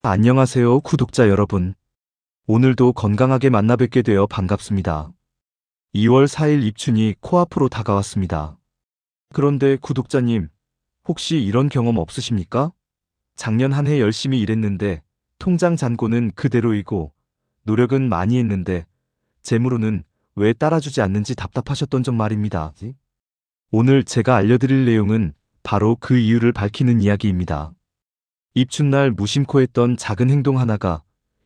안녕하세요, 구독자 여러분. 오늘도 건강하게 만나 뵙게 되어 반갑습니다. 2월 4일 입춘이 코앞으로 다가왔습니다. 그런데 구독자님, 혹시 이런 경험 없으십니까? 작년 한 해 열심히 일했는데 통장 잔고는 그대로이고 노력은 많이 했는데 재물운은 왜 따라주지 않는지 답답하셨던 점 말입니다. 오늘 제가 알려드릴 내용은 바로 그 이유를 밝히는 이야기입니다. 입춘날 무심코 했던 작은 행동 하나가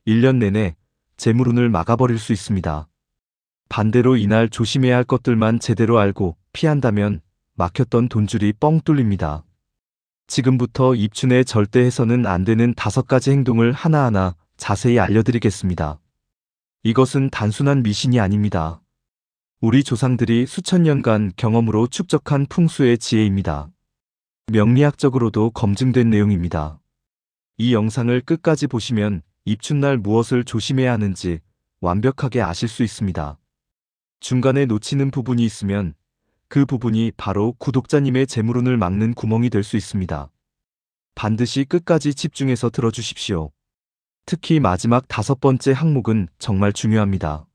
1년 내내 재물운을 막아버릴 수 있습니다. 반대로 이날 조심해야 할 것들만 제대로 알고 피한다면 막혔던 돈줄이 뻥 뚫립니다. 지금부터 입춘에 절대 해서는 안 되는 5가지 행동을 하나하나 자세히 알려드리겠습니다. 이것은 단순한 미신이 아닙니다. 우리 조상들이 수천 년간 경험으로 축적한 풍수의 지혜입니다. 명리학적으로도 검증된 내용입니다. 이 영상을 끝까지 보시면 입춘날 무엇을 조심해야 하는지 완벽하게 아실 수 있습니다. 중간에 놓치는 부분이 있으면 그 부분이 바로 구독자님의 재물운을 막는 구멍이 될 수 있습니다. 반드시 끝까지 집중해서 들어주십시오. 특히 마지막 5번째 항목은 정말 중요합니다.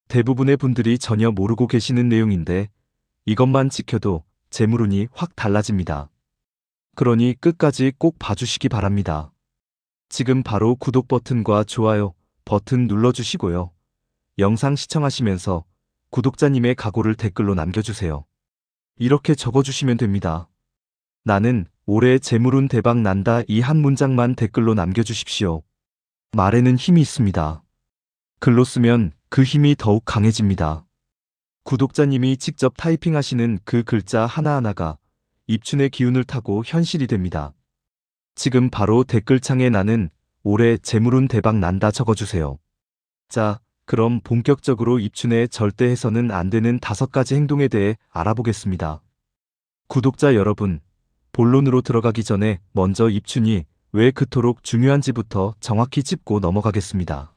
대부분의 분들이 전혀 모르고 계시는 내용인데 이것만 지켜도 재물운이 확 달라집니다. 그러니 끝까지 꼭 봐주시기 바랍니다. 지금 바로 구독 버튼과 좋아요 버튼 눌러주시고요. 영상 시청하시면서 구독자님의 각오를 댓글로 남겨주세요. 이렇게 적어주시면 됩니다. 나는 올해 재물운 대박 난다, 이 한 문장만 댓글로 남겨주십시오. 말에는 힘이 있습니다. 글로 쓰면 그 힘이 더욱 강해집니다. 구독자님이 직접 타이핑하시는 그 글자 하나하나가 입춘의 기운을 타고 현실이 됩니다. 지금 바로 댓글창에 나는 올해 재물운 대박 난다 적어주세요. 자, 그럼 본격적으로 입춘에 절대 해서는 안 되는 5가지 행동에 대해 알아보겠습니다. 구독자 여러분, 본론으로 들어가기 전에 먼저 입춘이 왜 그토록 중요한지부터 정확히 짚고 넘어가겠습니다.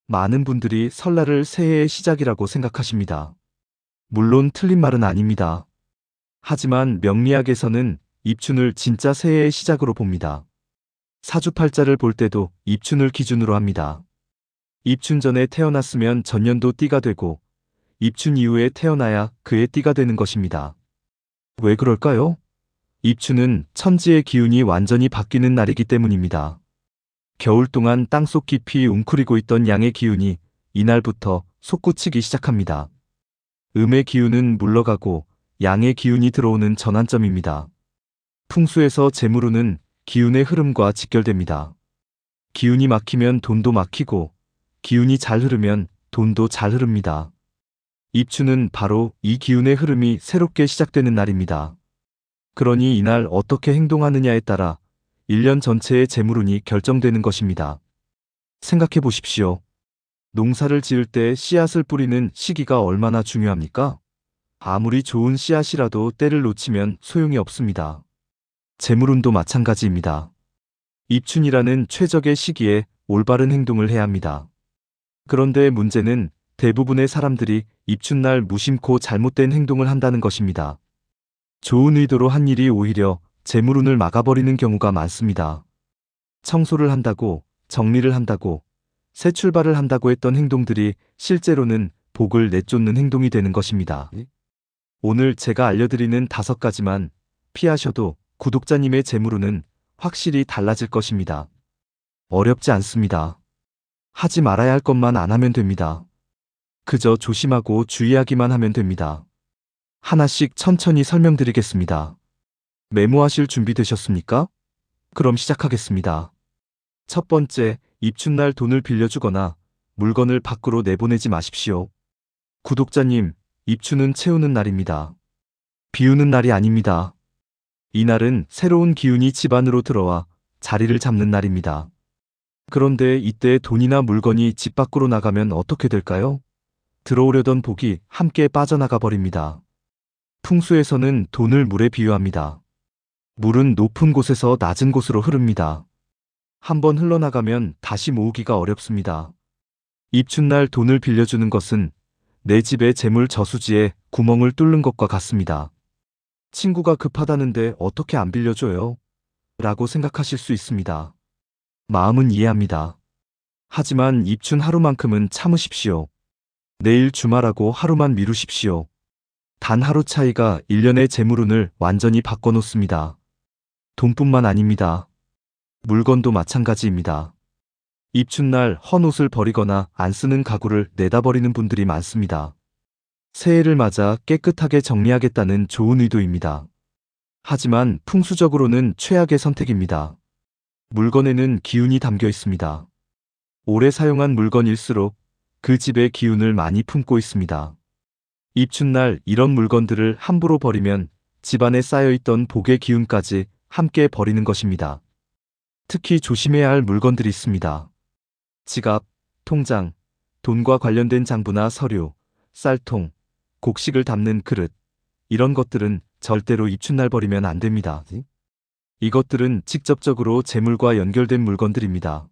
많은 분들이 설날을 새해의 시작이라고 생각하십니다. 물론 틀린 말은 아닙니다. 하지만 명리학에서는 입춘을 진짜 새해의 시작으로 봅니다. 사주팔자를 볼 때도 입춘을 기준으로 합니다. 입춘 전에 태어났으면 전년도 띠가 되고 입춘 이후에 태어나야 그의 띠가 되는 것입니다. 왜 그럴까요? 입춘은 천지의 기운이 완전히 바뀌는 날이기 때문입니다. 겨울 동안 땅속 깊이 웅크리고 있던 양의 기운이 이날부터 솟구치기 시작합니다. 음의 기운은 물러가고 양의 기운이 들어오는 전환점입니다. 풍수에서 재물운은 기운의 흐름과 직결됩니다. 기운이 막히면 돈도 막히고 기운이 잘 흐르면 돈도 잘 흐릅니다. 입춘은 바로 이 기운의 흐름이 새롭게 시작되는 날입니다. 그러니 이날 어떻게 행동하느냐에 따라 1년 전체의 재물운이 결정되는 것입니다. 생각해 보십시오. 농사를 지을 때 씨앗을 뿌리는 시기가 얼마나 중요합니까? 아무리 좋은 씨앗이라도 때를 놓치면 소용이 없습니다. 재물운도 마찬가지입니다. 입춘이라는 최적의 시기에 올바른 행동을 해야 합니다. 그런데 문제는 대부분의 사람들이 입춘날 무심코 잘못된 행동을 한다는 것입니다. 좋은 의도로 한 일이 오히려 재물운을 막아버리는 경우가 많습니다. 청소를 한다고, 정리를 한다고, 새 출발을 한다고 했던 행동들이 실제로는 복을 내쫓는 행동이 되는 것입니다. 오늘 제가 알려드리는 5가지만 피하셔도 구독자님의 재물운은 확실히 달라질 것입니다. 어렵지 않습니다. 하지 말아야 할 것만 안 하면 됩니다. 그저 조심하고 주의하기만 하면 됩니다. 하나씩 천천히 설명드리겠습니다. 메모하실 준비 되셨습니까? 그럼 시작하겠습니다. 첫 번째, 입춘날 돈을 빌려주거나 물건을 밖으로 내보내지 마십시오. 구독자님, 입춘은 채우는 날입니다. 비우는 날이 아닙니다. 이날은 새로운 기운이 집 안으로 들어와 자리를 잡는 날입니다. 그런데 이때 돈이나 물건이 집 밖으로 나가면 어떻게 될까요? 들어오려던 복이 함께 빠져나가 버립니다. 풍수에서는 돈을 물에 비유합니다. 물은 높은 곳에서 낮은 곳으로 흐릅니다. 한번 흘러나가면 다시 모으기가 어렵습니다. 입춘날 돈을 빌려주는 것은 내 집의 재물 저수지에 구멍을 뚫는 것과 같습니다. 친구가 급하다는데 어떻게 안 빌려줘요? 라고 생각하실 수 있습니다. 마음은 이해합니다. 하지만 입춘 하루만큼은 참으십시오. 내일 주말하고 하루만 미루십시오. 단 하루 차이가 1년의 재물운을 완전히 바꿔놓습니다. 돈뿐만 아닙니다. 물건도 마찬가지입니다. 입춘날 헌 옷을 버리거나 안 쓰는 가구를 내다 버리는 분들이 많습니다. 새해를 맞아 깨끗하게 정리하겠다는 좋은 의도입니다. 하지만 풍수적으로는 최악의 선택입니다. 물건에는 기운이 담겨 있습니다. 오래 사용한 물건일수록 그 집의 기운을 많이 품고 있습니다. 입춘날 이런 물건들을 함부로 버리면 집안에 쌓여있던 복의 기운까지 함께 버리는 것입니다. 특히 조심해야 할 물건들이 있습니다. 지갑, 통장, 돈과 관련된 장부나 서류, 쌀통, 곡식을 담는 그릇, 이런 것들은 절대로 입춘날 버리면 안 됩니다. 이것들은 직접적으로 재물과 연결된 물건들입니다.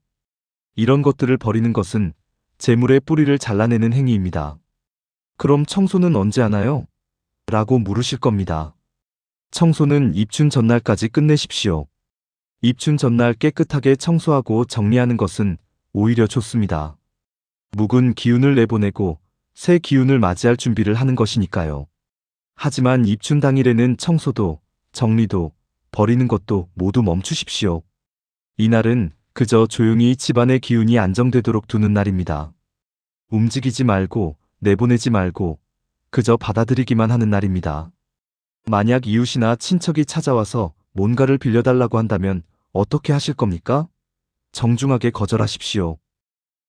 이런 것들을 버리는 것은 재물의 뿌리를 잘라내는 행위입니다. 그럼 청소는 언제 하나요? 라고 물으실 겁니다. 청소는 입춘 전날까지 끝내십시오. 입춘 전날 깨끗하게 청소하고 정리하는 것은 오히려 좋습니다. 묵은 기운을 내보내고 새 기운을 맞이할 준비를 하는 것이니까요. 하지만 입춘 당일에는 청소도, 정리도, 버리는 것도 모두 멈추십시오. 이날은 그저 조용히 집안의 기운이 안정되도록 두는 날입니다. 움직이지 말고, 내보내지 말고, 그저 받아들이기만 하는 날입니다. 만약 이웃이나 친척이 찾아와서 뭔가를 빌려달라고 한다면 어떻게 하실 겁니까? 정중하게 거절하십시오.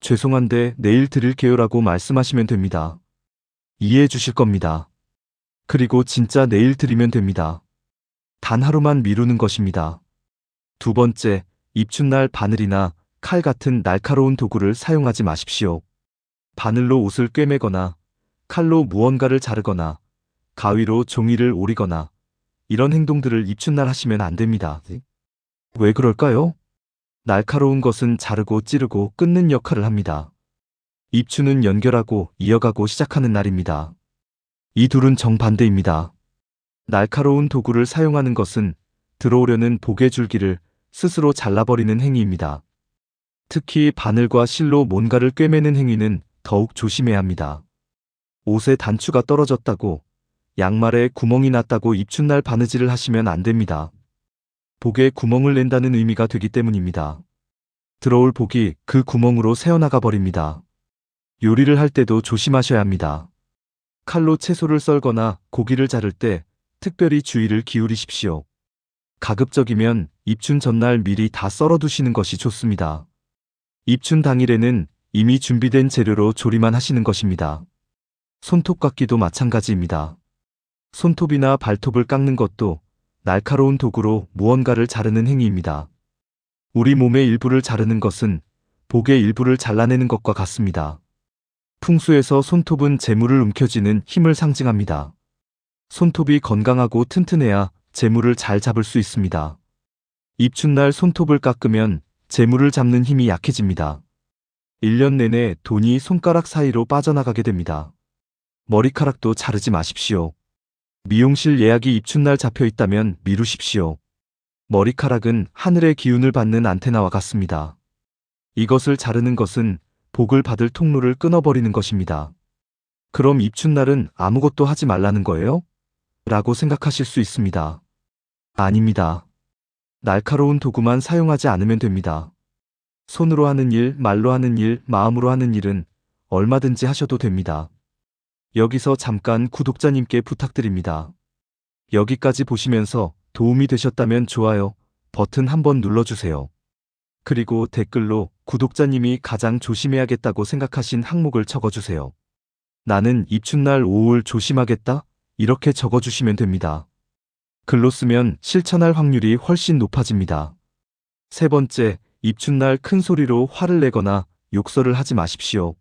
죄송한데 내일 드릴게요라고 말씀하시면 됩니다. 이해해 주실 겁니다. 그리고 진짜 내일 드리면 됩니다. 단 하루만 미루는 것입니다. 두 번째, 입춘날 바늘이나 칼 같은 날카로운 도구를 사용하지 마십시오. 바늘로 옷을 꿰매거나 칼로 무언가를 자르거나 가위로 종이를 오리거나 이런 행동들을 입춘날 하시면 안 됩니다. 왜 그럴까요? 날카로운 것은 자르고 찌르고 끊는 역할을 합니다. 입춘은 연결하고 이어가고 시작하는 날입니다. 이 둘은 정반대입니다. 날카로운 도구를 사용하는 것은 들어오려는 복의 줄기를 스스로 잘라버리는 행위입니다. 특히 바늘과 실로 뭔가를 꿰매는 행위는 더욱 조심해야 합니다. 옷에 단추가 떨어졌다고, 양말에 구멍이 났다고 입춘날 바느질을 하시면 안 됩니다. 복에 구멍을 낸다는 의미가 되기 때문입니다. 들어올 복이 그 구멍으로 새어나가 버립니다. 요리를 할 때도 조심하셔야 합니다. 칼로 채소를 썰거나 고기를 자를 때 특별히 주의를 기울이십시오. 가급적이면 입춘 전날 미리 다 썰어두시는 것이 좋습니다. 입춘 당일에는 이미 준비된 재료로 조리만 하시는 것입니다. 손톱깎이도 마찬가지입니다. 손톱이나 발톱을 깎는 것도 날카로운 도구로 무언가를 자르는 행위입니다. 우리 몸의 일부를 자르는 것은 복의 일부를 잘라내는 것과 같습니다. 풍수에서 손톱은 재물을 움켜쥐는 힘을 상징합니다. 손톱이 건강하고 튼튼해야 재물을 잘 잡을 수 있습니다. 입춘날 손톱을 깎으면 재물을 잡는 힘이 약해집니다. 1년 내내 돈이 손가락 사이로 빠져나가게 됩니다. 머리카락도 자르지 마십시오. 미용실 예약이 입춘날 잡혀 있다면 미루십시오. 머리카락은 하늘의 기운을 받는 안테나와 같습니다. 이것을 자르는 것은 복을 받을 통로를 끊어버리는 것입니다. 그럼 입춘날은 아무것도 하지 말라는 거예요? 라고 생각하실 수 있습니다. 아닙니다. 날카로운 도구만 사용하지 않으면 됩니다. 손으로 하는 일, 말로 하는 일, 마음으로 하는 일은 얼마든지 하셔도 됩니다. 여기서 잠깐 구독자님께 부탁드립니다. 여기까지 보시면서 도움이 되셨다면 좋아요 버튼 한번 눌러주세요. 그리고 댓글로 구독자님이 가장 조심해야겠다고 생각하신 항목을 적어주세요. 나는 입춘날 5월 조심하겠다 이렇게 적어주시면 됩니다. 글로 쓰면 실천할 확률이 훨씬 높아집니다. 세 번째, 입춘날 큰 소리로 화를 내거나 욕설을 하지 마십시오.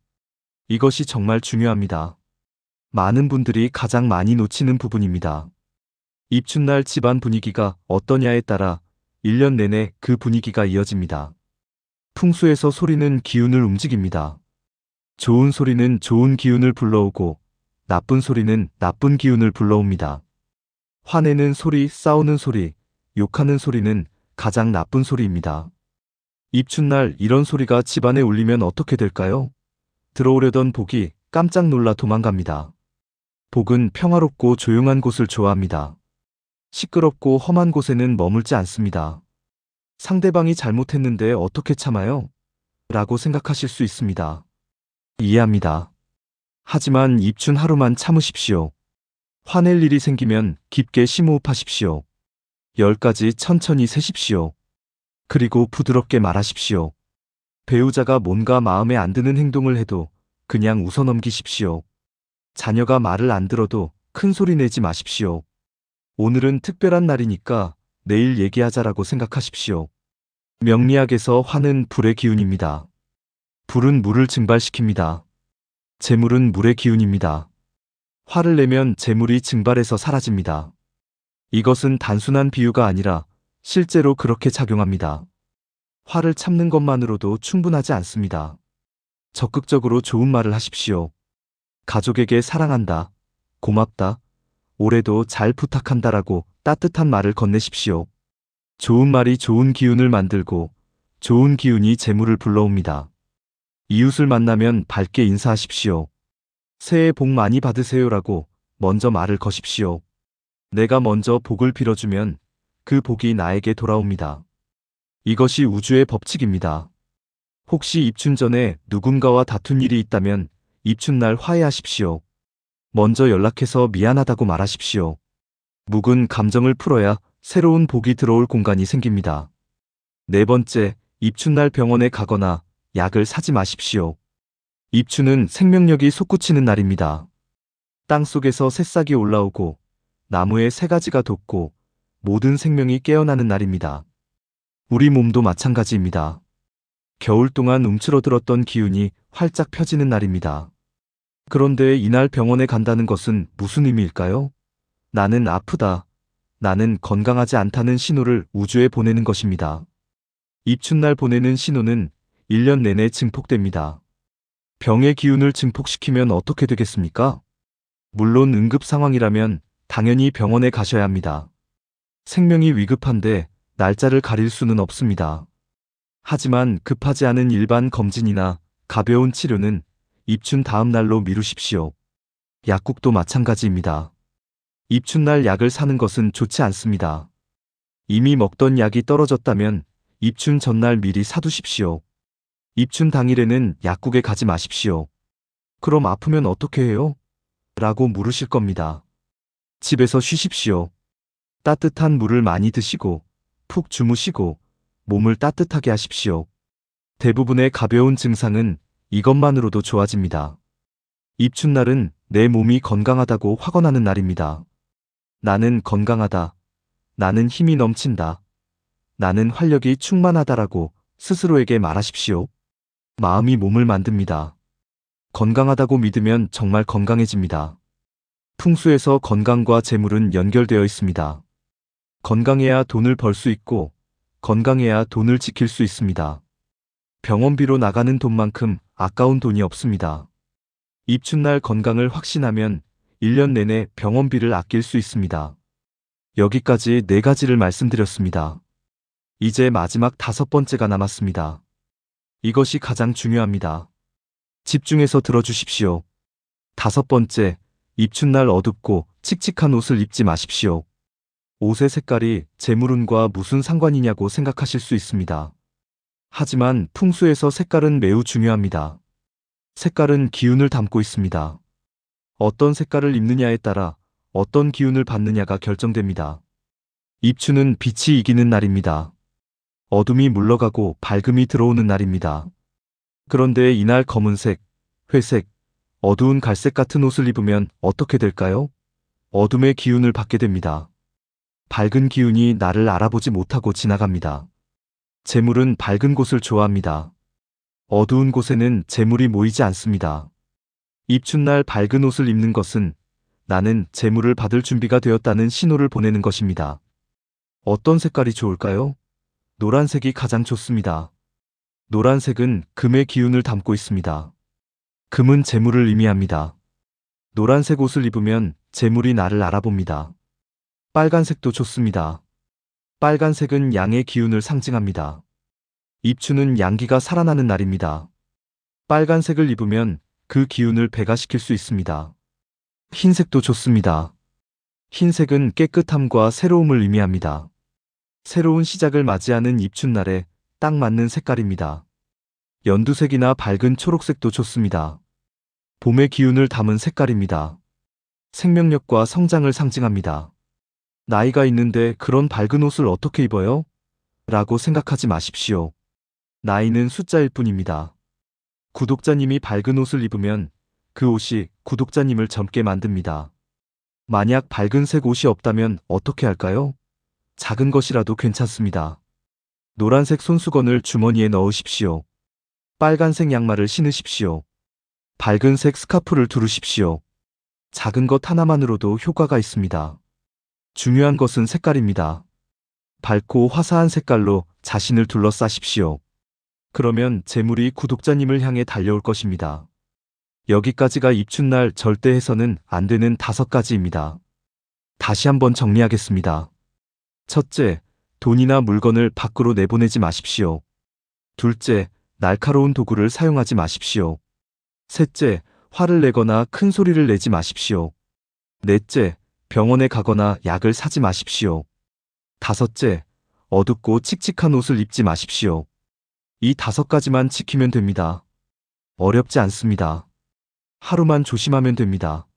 이것이 정말 중요합니다. 많은 분들이 가장 많이 놓치는 부분입니다. 입춘날 집안 분위기가 어떠냐에 따라 1년 내내 그 분위기가 이어집니다. 풍수에서 소리는 기운을 움직입니다. 좋은 소리는 좋은 기운을 불러오고 나쁜 소리는 나쁜 기운을 불러옵니다. 화내는 소리, 싸우는 소리, 욕하는 소리는 가장 나쁜 소리입니다. 입춘날 이런 소리가 집안에 울리면 어떻게 될까요? 들어오려던 복이 깜짝 놀라 도망갑니다. 복은 평화롭고 조용한 곳을 좋아합니다. 시끄럽고 험한 곳에는 머물지 않습니다. 상대방이 잘못했는데 어떻게 참아요? 라고 생각하실 수 있습니다. 이해합니다. 하지만 입춘 하루만 참으십시오. 화낼 일이 생기면 깊게 심호흡하십시오. 10가지 천천히 세십시오. 그리고 부드럽게 말하십시오. 배우자가 뭔가 마음에 안 드는 행동을 해도 그냥 웃어 넘기십시오. 자녀가 말을 안 들어도 큰 소리 내지 마십시오. 오늘은 특별한 날이니까 내일 얘기하자라고 생각하십시오. 명리학에서 화는 불의 기운입니다. 불은 물을 증발시킵니다. 재물은 물의 기운입니다. 화를 내면 재물이 증발해서 사라집니다. 이것은 단순한 비유가 아니라 실제로 그렇게 작용합니다. 화를 참는 것만으로도 충분하지 않습니다. 적극적으로 좋은 말을 하십시오. 가족에게 사랑한다, 고맙다, 올해도 잘 부탁한다라고 따뜻한 말을 건네십시오. 좋은 말이 좋은 기운을 만들고 좋은 기운이 재물을 불러옵니다. 이웃을 만나면 밝게 인사하십시오. 새해 복 많이 받으세요라고 먼저 말을 거십시오. 내가 먼저 복을 빌어주면 그 복이 나에게 돌아옵니다. 이것이 우주의 법칙입니다. 혹시 입춘 전에 누군가와 다툰 일이 있다면 입춘날 화해하십시오. 먼저 연락해서 미안하다고 말하십시오. 묵은 감정을 풀어야 새로운 복이 들어올 공간이 생깁니다. 네 번째, 입춘날 병원에 가거나 약을 사지 마십시오. 입춘은 생명력이 솟구치는 날입니다. 땅 속에서 새싹이 올라오고 나무에 새가지가 돋고 모든 생명이 깨어나는 날입니다. 우리 몸도 마찬가지입니다. 겨울 동안 움츠러들었던 기운이 활짝 펴지는 날입니다. 그런데 이날 병원에 간다는 것은 무슨 의미일까요? 나는 아프다, 나는 건강하지 않다는 신호를 우주에 보내는 것입니다. 입춘날 보내는 신호는 1년 내내 증폭됩니다. 병의 기운을 증폭시키면 어떻게 되겠습니까? 물론 응급 상황이라면 당연히 병원에 가셔야 합니다. 생명이 위급한데 날짜를 가릴 수는 없습니다. 하지만 급하지 않은 일반 검진이나 가벼운 치료는 입춘 다음 날로 미루십시오. 약국도 마찬가지입니다. 입춘날 약을 사는 것은 좋지 않습니다. 이미 먹던 약이 떨어졌다면 입춘 전날 미리 사두십시오. 입춘 당일에는 약국에 가지 마십시오. 그럼 아프면 어떻게 해요? 라고 물으실 겁니다. 집에서 쉬십시오. 따뜻한 물을 많이 드시고 푹 주무시고 몸을 따뜻하게 하십시오. 대부분의 가벼운 증상은 이것만으로도 좋아집니다. 입춘날은 내 몸이 건강하다고 확언하는 날입니다. 나는 건강하다. 나는 힘이 넘친다. 나는 활력이 충만하다라고 스스로에게 말하십시오. 마음이 몸을 만듭니다. 건강하다고 믿으면 정말 건강해집니다. 풍수에서 건강과 재물은 연결되어 있습니다. 건강해야 돈을 벌 수 있고 건강해야 돈을 지킬 수 있습니다. 병원비로 나가는 돈만큼 아까운 돈이 없습니다. 입춘날 건강을 확신하면 1년 내내 병원비를 아낄 수 있습니다. 여기까지 4가지를 말씀드렸습니다. 이제 마지막 5번째가 남았습니다. 이것이 가장 중요합니다. 집중해서 들어주십시오. 5번째, 입춘날 어둡고 칙칙한 옷을 입지 마십시오. 옷의 색깔이 재물운과 무슨 상관이냐고 생각하실 수 있습니다. 하지만 풍수에서 색깔은 매우 중요합니다. 색깔은 기운을 담고 있습니다. 어떤 색깔을 입느냐에 따라 어떤 기운을 받느냐가 결정됩니다. 입춘은 빛이 이기는 날입니다. 어둠이 물러가고 밝음이 들어오는 날입니다. 그런데 이날 검은색, 회색, 어두운 갈색 같은 옷을 입으면 어떻게 될까요? 어둠의 기운을 받게 됩니다. 밝은 기운이 나를 알아보지 못하고 지나갑니다. 재물은 밝은 곳을 좋아합니다. 어두운 곳에는 재물이 모이지 않습니다. 입춘날 밝은 옷을 입는 것은 나는 재물을 받을 준비가 되었다는 신호를 보내는 것입니다. 어떤 색깔이 좋을까요? 노란색이 가장 좋습니다. 노란색은 금의 기운을 담고 있습니다. 금은 재물을 의미합니다. 노란색 옷을 입으면 재물이 나를 알아봅니다. 빨간색도 좋습니다. 빨간색은 양의 기운을 상징합니다. 입춘은 양기가 살아나는 날입니다. 빨간색을 입으면 그 기운을 배가시킬 수 있습니다. 흰색도 좋습니다. 흰색은 깨끗함과 새로움을 의미합니다. 새로운 시작을 맞이하는 입춘날에 딱 맞는 색깔입니다. 연두색이나 밝은 초록색도 좋습니다. 봄의 기운을 담은 색깔입니다. 생명력과 성장을 상징합니다. 나이가 있는데 그런 밝은 옷을 어떻게 입어요? 라고 생각하지 마십시오. 나이는 숫자일 뿐입니다. 구독자님이 밝은 옷을 입으면 그 옷이 구독자님을 젊게 만듭니다. 만약 밝은색 옷이 없다면 어떻게 할까요? 작은 것이라도 괜찮습니다. 노란색 손수건을 주머니에 넣으십시오. 빨간색 양말을 신으십시오. 밝은색 스카프를 두르십시오. 작은 것 하나만으로도 효과가 있습니다. 중요한 것은 색깔입니다. 밝고 화사한 색깔로 자신을 둘러싸십시오. 그러면 재물이 구독자님을 향해 달려올 것입니다. 여기까지가 입춘날 절대 해서는 안 되는 5가지입니다. 다시 한번 정리하겠습니다. 첫째, 돈이나 물건을 밖으로 내보내지 마십시오. 둘째, 날카로운 도구를 사용하지 마십시오. 셋째, 화를 내거나 큰 소리를 내지 마십시오. 넷째, 병원에 가거나 약을 사지 마십시오. 다섯째, 어둡고 칙칙한 옷을 입지 마십시오. 이 5가지만 지키면 됩니다. 어렵지 않습니다. 하루만 조심하면 됩니다.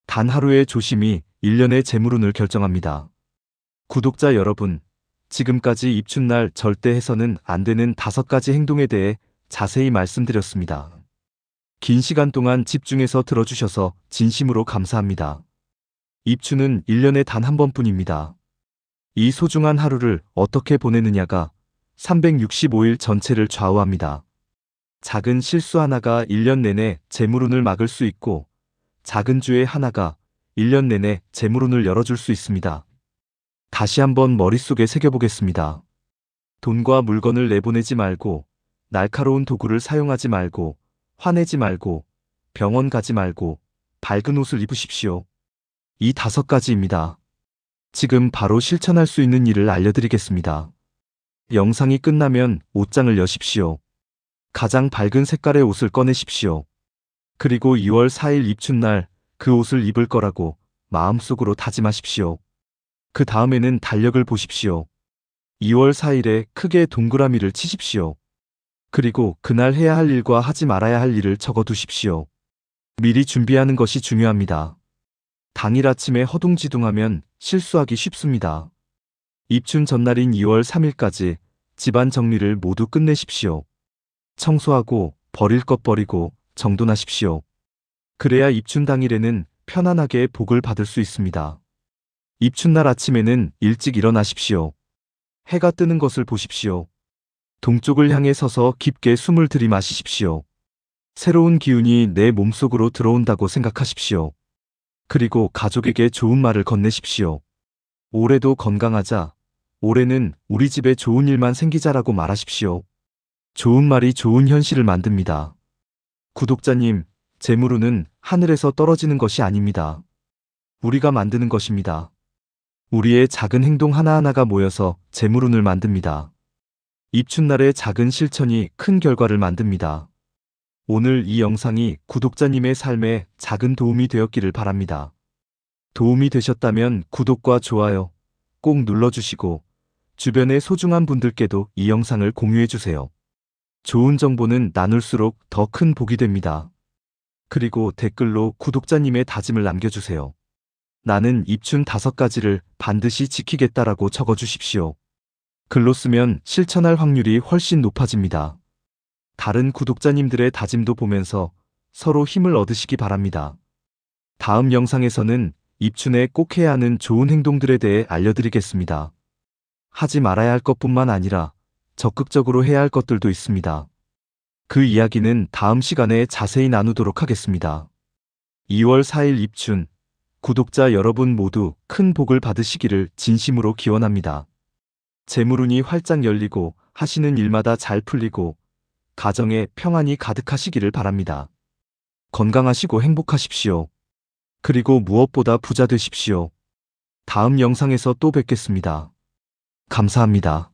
단 하루의 조심이 1년의 재물운을 결정합니다. 구독자 여러분, 지금까지 입춘날 절대 해서는 안 되는 5가지 행동에 대해 자세히 말씀드렸습니다. 긴 시간 동안 집중해서 들어주셔서 진심으로 감사합니다. 입춘은 1년에 단 한 번뿐입니다. 이 소중한 하루를 어떻게 보내느냐가 365일 전체를 좌우합니다. 작은 실수 하나가 1년 내내 재물운을 막을 수 있고 작은 주의 하나가 1년 내내 재물운을 열어줄 수 있습니다. 다시 한번 머릿속에 새겨보겠습니다. 돈과 물건을 내보내지 말고, 날카로운 도구를 사용하지 말고, 화내지 말고, 병원 가지 말고, 밝은 옷을 입으십시오. 이 5가지입니다. 지금 바로 실천할 수 있는 일을 알려드리겠습니다. 영상이 끝나면 옷장을 여십시오. 가장 밝은 색깔의 옷을 꺼내십시오. 그리고 2월 4일 입춘날 그 옷을 입을 거라고 마음속으로 다짐하십시오. 그 다음에는 달력을 보십시오. 2월 4일에 크게 동그라미를 치십시오. 그리고 그날 해야 할 일과 하지 말아야 할 일을 적어두십시오. 미리 준비하는 것이 중요합니다. 당일 아침에 허둥지둥하면 실수하기 쉽습니다. 입춘 전날인 2월 3일까지 집안 정리를 모두 끝내십시오. 청소하고 버릴 것 버리고 정돈하십시오. 그래야 입춘 당일에는 편안하게 복을 받을 수 있습니다. 입춘날 아침에는 일찍 일어나십시오. 해가 뜨는 것을 보십시오. 동쪽을 향해 서서 깊게 숨을 들이마시십시오. 새로운 기운이 내 몸속으로 들어온다고 생각하십시오. 그리고 가족에게 좋은 말을 건네십시오. 올해도 건강하자. 올해는 우리 집에 좋은 일만 생기자라고 말하십시오. 좋은 말이 좋은 현실을 만듭니다. 구독자님, 재물운은 하늘에서 떨어지는 것이 아닙니다. 우리가 만드는 것입니다. 우리의 작은 행동 하나하나가 모여서 재물운을 만듭니다. 입춘날의 작은 실천이 큰 결과를 만듭니다. 오늘 이 영상이 구독자님의 삶에 작은 도움이 되었기를 바랍니다. 도움이 되셨다면 구독과 좋아요 꼭 눌러주시고 주변의 소중한 분들께도 이 영상을 공유해주세요. 좋은 정보는 나눌수록 더 큰 복이 됩니다. 그리고 댓글로 구독자님의 다짐을 남겨주세요. 나는 입춘 5가지를 반드시 지키겠다라고 적어주십시오. 글로 쓰면 실천할 확률이 훨씬 높아집니다. 다른 구독자님들의 다짐도 보면서 서로 힘을 얻으시기 바랍니다. 다음 영상에서는 입춘에 꼭 해야 하는 좋은 행동들에 대해 알려드리겠습니다. 하지 말아야 할 것뿐만 아니라 적극적으로 해야 할 것들도 있습니다. 그 이야기는 다음 시간에 자세히 나누도록 하겠습니다. 2월 4일 입춘, 구독자 여러분 모두 큰 복을 받으시기를 진심으로 기원합니다. 재물운이 활짝 열리고 하시는 일마다 잘 풀리고 가정에 평안이 가득하시기를 바랍니다. 건강하시고 행복하십시오. 그리고 무엇보다 부자 되십시오. 다음 영상에서 또 뵙겠습니다. 감사합니다.